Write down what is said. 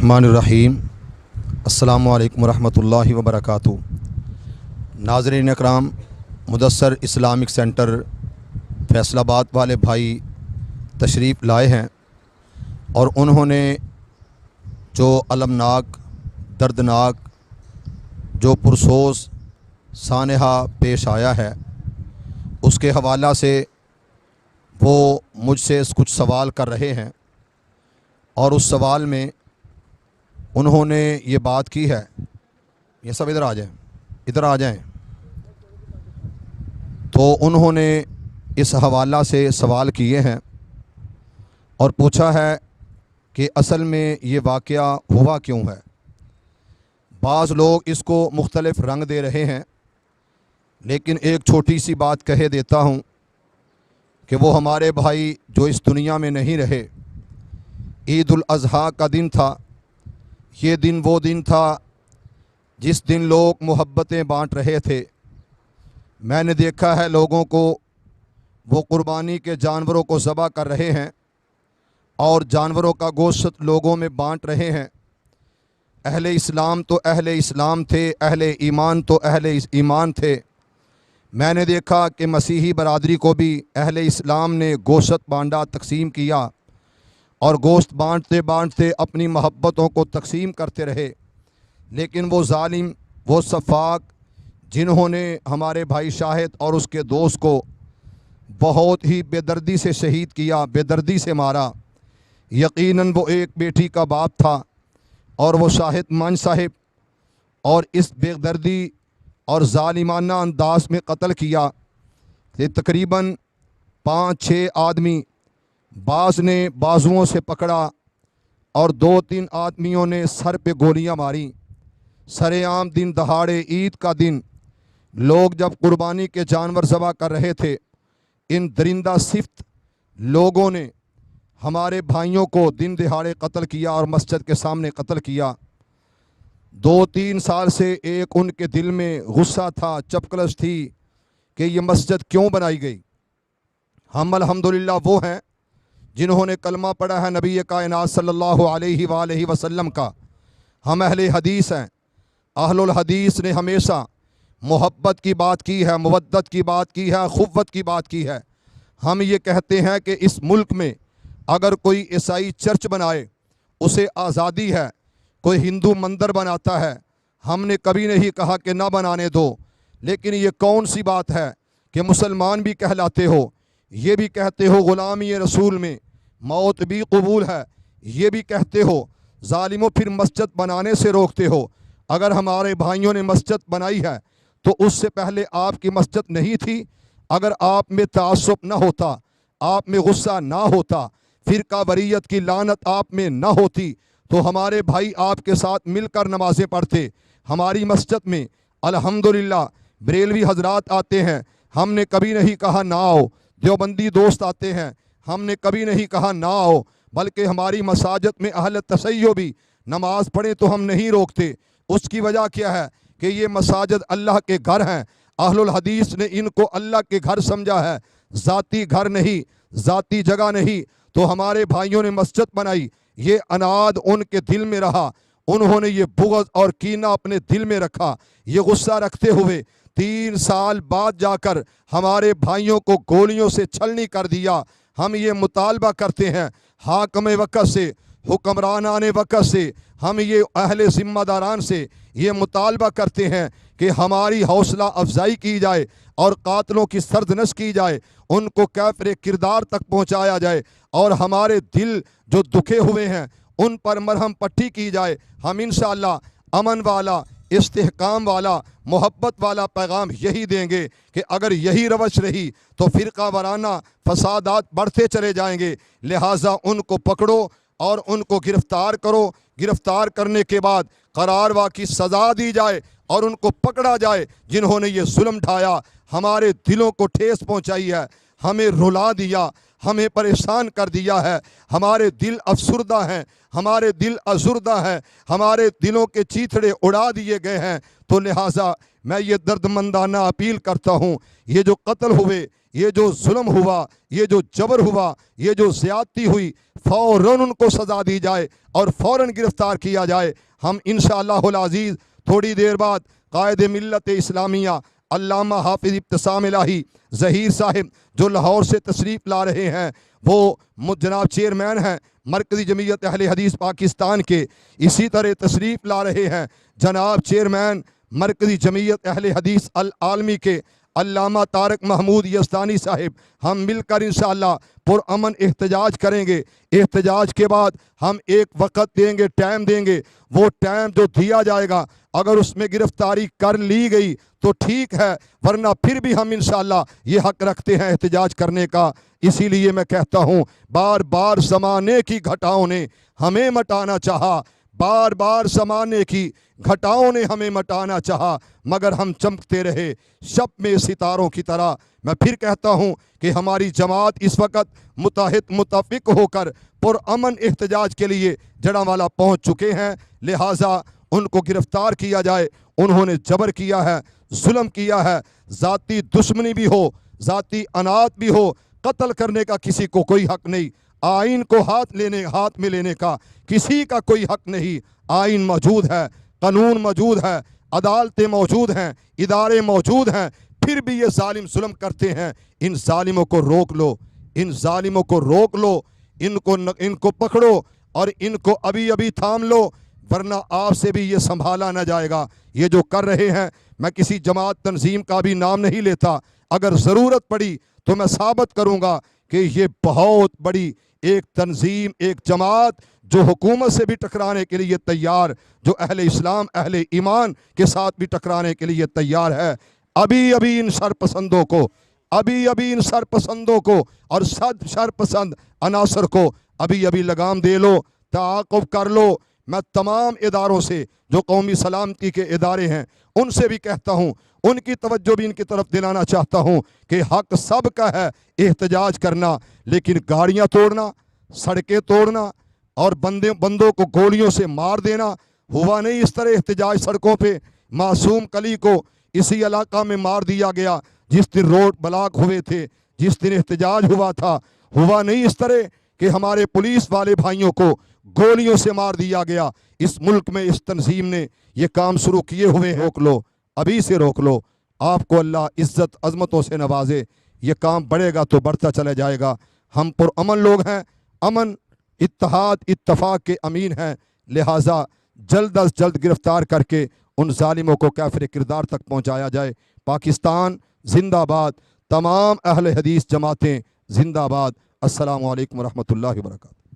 बिस्मिल्लाहिर्रहमानिर्रहीम। अस्सलामु अलैकुम वरहमतुल्लाहि वबरकातुहू। नाज़रीन इकराम, मुदस्सर इस्लामिक सेंटर फैसलाबाद वाले भाई तशरीफ़ लाए हैं और उन्होंने जो अलमनाक, दर्दनाक, जो पुरसोस सानहा पेश आया है उसके हवाला से वो मुझसे कुछ सवाल कर रहे हैं और उस सवाल में उन्होंने ये बात की है। ये सब इधर आ जाएं, इधर आ जाएं। तो उन्होंने इस हवाला से सवाल किए हैं और पूछा है कि असल में ये वाक़या हुआ क्यों है। बाज़ लोग इसको मुख्तलिफ़ रंग दे रहे हैं, लेकिन एक छोटी सी बात कह देता हूँ कि वो हमारे भाई जो इस दुनिया में नहीं रहे, ईद उल अज़हा का दिन था। ये दिन वो दिन था जिस दिन लोग मोहब्बतें बांट रहे थे। मैंने देखा है लोगों को, वो कुर्बानी के जानवरों को ज़बह कर रहे हैं और जानवरों का गोश्त लोगों में बांट रहे हैं। अहले इस्लाम तो अहले इस्लाम थे, अहले ईमान तो अहले ईमान थे। मैंने देखा कि मसीही बरादरी को भी अहले इस्लाम ने गोश्त बांटा, तकसीम किया और गोश्त बांटते बांटते अपनी मोहब्बतों को तकसीम करते रहे। लेकिन वो जालिम, वो सफ़ाक, जिन्होंने हमारे भाई शाहिद और उसके दोस्त को बहुत ही बेदर्दी से शहीद किया, बेदर्दी से मारा। यकीनन वो एक बेटी का बाप था और वो शाहिद मान साहिब, और इस बेदर्दी और जालिमाना अंदाज में कत्ल किया कि तकरीबन 5-6 आदमी बाज़ ने बाजुओं से पकड़ा और 2-3 आदमियों ने सर पे गोलियां मारी। सरेआम दिन दहाड़े, ईद का दिन, लोग जब कुर्बानी के जानवर ज़बह कर रहे थे, इन दरिंदा सिफ्त लोगों ने हमारे भाइयों को दिन दिहाड़े कत्ल किया और मस्जिद के सामने कत्ल किया। 2-3 साल से एक उनके दिल में गुस्सा था, चपकलश थी कि ये मस्जिद क्यों बनाई गई। हम अल्हम्दुलिल्लाह वो हैं जिन्होंने कलमा पढ़ा है नबी कायनात सल्लल्लाहु अलैहि वसल्लम का। हम अहले हदीस हैं। अहलुल हदीस ने हमेशा मोहब्बत की बात की है, मवद्दत की बात की है, खुव्वत की बात की है। हम ये कहते हैं कि इस मुल्क में अगर कोई ईसाई चर्च बनाए उसे आज़ादी है, कोई हिंदू मंदिर बनाता है, हमने कभी नहीं कहा कि ना बनाने दो। लेकिन ये कौन सी बात है कि मुसलमान भी कहलाते हो, ये भी कहते हो ग़ुलामी रसूल में मौत भी कबूल है, ये भी कहते हो, ज़ालिमों फिर मस्जिद बनाने से रोकते हो। अगर हमारे भाइयों ने मस्जिद बनाई है तो उससे पहले आपकी मस्जिद नहीं थी। अगर आप में तासुब ना होता, आप में गुस्सा ना होता, फ़िरका वरीयत की लानत आप में ना होती, तो हमारे भाई आपके साथ मिलकर नमाज़ें पढ़ते। हमारी मस्जिद में अल्हम्दुलिल्लाह बरेलवी हजरात आते हैं, हमने कभी नहीं कहा ना आओ। देवबंदी दोस्त आते हैं, हमने कभी नहीं कहा ना आओ। बल्कि हमारी मसाजिद में अहल तसय्यो भी नमाज़ पढ़े तो हम नहीं रोकते। उसकी वजह क्या है कि ये मसाजिद अल्लाह के घर हैं। अहलुल हदीस ने इनको अल्लाह के घर समझा है, ज़ाती घर नहीं, ज़ाती जगह नहीं। तो हमारे भाइयों ने मस्जिद बनाई, ये अनाद उनके दिल में रहा। उन्होंने ये बुग़्ज़ और कीना अपने दिल में रखा। ये गुस्सा रखते हुए 3 साल बाद जाकर हमारे भाइयों को गोलियों से छलनी कर दिया। हम ये मुतालबा करते हैं हाकिम वक़्त से, हुक्मरानान वक़्त से, हम ये अहले ज़िम्मेदारान से ये मुतालबा करते हैं कि हमारी हौसला अफजाई की जाए और कातलों की सरदनश की जाए, उनको कैफ़रे किरदार तक पहुँचाया जाए और हमारे दिल जो दुखे हुए हैं उन पर मरहम पट्टी की जाए। हम इंशाअल्लाह अमन वाला, इस्तेहकाम वाला, मोहब्बत वाला पैगाम यही देंगे कि अगर यही रवश रही तो फ़िरका वाराना फसादात बढ़ते चले जाएंगे। लिहाजा उनको पकड़ो और उनको गिरफ़्तार करो। गिरफ़्तार करने के बाद करारवा की सज़ा दी जाए और उनको पकड़ा जाए जिन्होंने ये जुल्म ढाया, हमारे दिलों को ठेस पहुँचाई है, हमें रुला दिया, हमें परेशान कर दिया है। हमारे दिल अफसुर्दा हैं, हमारे दिल अज़ुर्दा हैं, हमारे दिलों के चीथड़े उड़ा दिए गए हैं। तो लिहाजा मैं ये दर्दमंदाना अपील करता हूँ, ये जो कत्ल हुए, ये जो जुल्म हुआ, ये जो जबर हुआ, ये जो ज़्यादती हुई, फ़ौरन उनको सज़ा दी जाए और फ़ौरन गिरफ़्तार किया जाए। हम इंशाअल्लाहुल अज़ीज़ थोड़ी देर बाद कायदे मिल्लत इस्लामिया अल्लामा हाफिज़ इब्तिसाम इलाही ज़हीर साहिब जो लाहौर से तशरीफ़ ला रहे हैं, वो जनाब चेयरमैन हैं मरकज़ी जमीयत अहले हदीस पाकिस्तान के। इसी तरह तशरीफ़ ला रहे हैं जनाब चेयरमैन मरकज़ी जमीयत अहले हदीस अल आलमी के अल्लामा तारक महमूद यज़दानी साहिब। हम मिलकर इंशाअल्लाह पुरअमन एहतजाज करेंगे। एहतजाज के बाद हम एक वक़्त देंगे, टाइम देंगे। वो टाइम जो दिया जाएगा, अगर उसमें गिरफ्तारी कर ली गई तो ठीक है, वरना फिर भी हम इंशाअल्लाह ये हक रखते हैं एहतजाज करने का। इसीलिए मैं कहता हूँ, बार बार ज़माने की घटाओं ने हमें मटाना चाहा, बार बार ज़माने की घटाओं ने हमें मटाना चाहा, मगर हम चमकते रहे शब में सितारों की तरह। मैं फिर कहता हूँ कि हमारी जमात इस वक्त मुत्तहिद मुत्तफ़िक होकर पुरअमन एहतजाज के लिए जड़ांवाला पहुँच चुके हैं। लिहाजा उनको गिरफ़्तार किया जाए। उन्होंने जबर किया है, जुल्म किया है, ज़ाती दुश्मनी भी हो, ज़ाती अनात भी हो, कत्ल करने का किसी को कोई हक नहीं। आइन को हाथ में लेने का किसी का कोई हक नहीं। आइन मौजूद है, कानून मौजूद है, अदालतें मौजूद हैं, इदारे मौजूद हैं, फिर भी ये जालिम जुल्म करते हैं। इन जालिमों को रोक लो, इन जालिमों को रोक लो, इनको पकड़ो और इनको अभी अभी थाम लो, वरना आपसे भी ये संभाला ना जाएगा। ये जो कर रहे हैं, मैं किसी जमात तंजीम का भी नाम नहीं लेता, अगर ज़रूरत पड़ी तो मैं साबित करूँगा कि ये बहुत बड़ी एक तंजीम, एक जमात जो हुकूमत से भी टकराने के लिए तैयार, जो अहले इस्लाम अहले ईमान के साथ भी टकराने के लिए तैयार है। अभी अभी इन शरपसंदों को, अभी अभी इन शरपसंदों को और शरपसंद अनासर को अभी अभी लगाम दे लो, ताक़ुब कर लो। मैं तमाम इदारों से जो कौमी सलामती के इदारे हैं उनसे भी कहता हूँ, उनकी तवज्जो भी इनकी तरफ दिलाना चाहता हूँ कि हक सब का है एहतजाज करना, लेकिन गाड़ियाँ तोड़ना, सड़कें तोड़ना और बंदों को गोलियों से मार देना हुआ नहीं। इस तरह एहतजाज सड़कों पे मासूम कली को इसी इलाका में मार दिया गया जिस दिन रोड ब्लॉक हुए थे, जिस दिन एहतजाज हुआ था। हुआ नहीं इस तरह कि हमारे पुलिस वाले भाइयों को गोलियों से मार दिया गया। इस मुल्क में इस तंजीम ने ये काम शुरू किए हुए हैं। रोक लो, अभी से रोक लो। आपको अल्लाह इज़्ज़त अज़मतों से नवाजे। ये काम बढ़ेगा तो बढ़ता चला जाएगा। हम पुरअमन लोग हैं, अमन इत्तेहाद इत्तफाक के अमीन हैं। लिहाजा जल्द अज जल्द गिरफ्तार करके उन जालिमों को काफिर किरदार तक पहुँचाया जाए। पाकिस्तान जिंदाबाद, तमाम अहले हदीस जमातें जिंदाबाद। अस्सलामु अलैकुम वरहमतुल्लाहि वबरकातुहू।